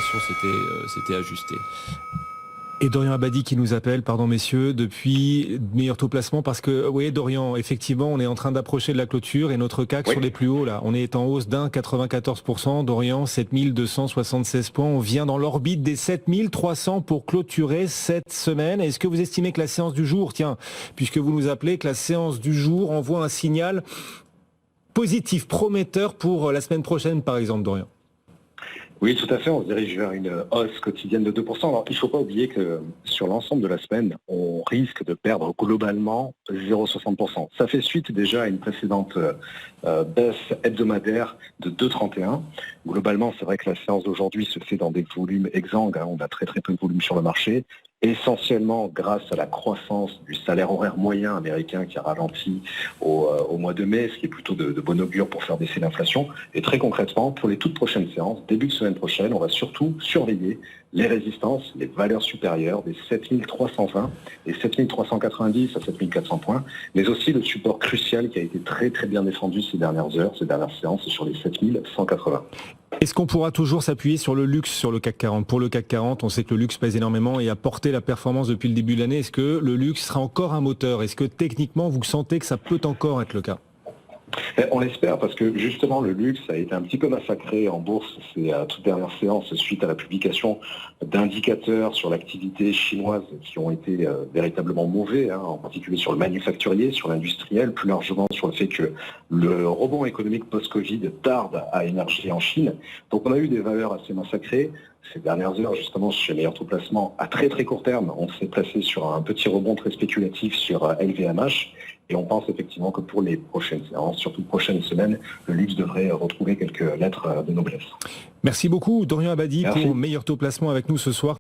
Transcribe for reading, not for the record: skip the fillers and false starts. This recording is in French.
l'inflation s'était ajustée. Et Dorian Abadi qui nous appelle, pardon messieurs, depuis Meilleur Taux Placement, parce que, oui Dorian, effectivement, on est en train d'approcher de la clôture et notre CAC sur les plus hauts, là, on est en hausse d'1,94%. Dorian, 7276 points. On vient dans l'orbite des 7300 pour clôturer cette semaine. Est-ce que vous estimez que la séance du jour, tiens, puisque vous nous appelez, que la séance du jour envoie un signal positif, prometteur pour la semaine prochaine, par exemple, Dorian? Oui, tout à fait. On se dirige vers une hausse quotidienne de 2%. Alors, il ne faut pas oublier que sur l'ensemble de la semaine, on risque de perdre globalement 0,60%. Ça fait suite déjà à une précédente baisse hebdomadaire de 2,31. Globalement, c'est vrai que la séance d'aujourd'hui se fait dans des volumes exsangues. On a très peu de volume sur le marché, essentiellement grâce à la croissance du salaire horaire moyen américain qui a ralenti au mois de mai, ce qui est plutôt de bon augure pour faire baisser l'inflation. Et très concrètement, pour les toutes prochaines séances, début de semaine prochaine, on va surtout surveiller les résistances, les valeurs supérieures des 7320 et 7390 à 7400 points, mais aussi le support crucial qui a été très bien défendu ces dernières heures, ces dernières séances sur les 7180. Est-ce qu'on pourra toujours s'appuyer sur le luxe sur le CAC 40? Pour le CAC 40, on sait que le luxe pèse énormément et a porté la performance depuis le début de l'année. Est-ce que le luxe sera encore un moteur? Est-ce que techniquement, vous sentez que ça peut encore être le cas? On l'espère parce que justement le luxe a été un petit peu massacré en bourse ces toutes dernières séances suite à la publication d'indicateurs sur l'activité chinoise qui ont été véritablement mauvais, en particulier sur le manufacturier, sur l'industriel, plus largement sur le fait que le rebond économique post-Covid tarde à émerger en Chine. Donc on a eu des valeurs assez massacrées. Ces dernières heures, justement, chez Meilleur Taux Placement, à très court terme, on s'est placé sur un petit rebond très spéculatif sur LVMH. Et on pense effectivement que pour les prochaines séances, surtout prochaines semaines, le luxe devrait retrouver quelques lettres de noblesse. Merci beaucoup, Dorian Abadi, Merci. pour Meilleur Taux Placement avec nous ce soir.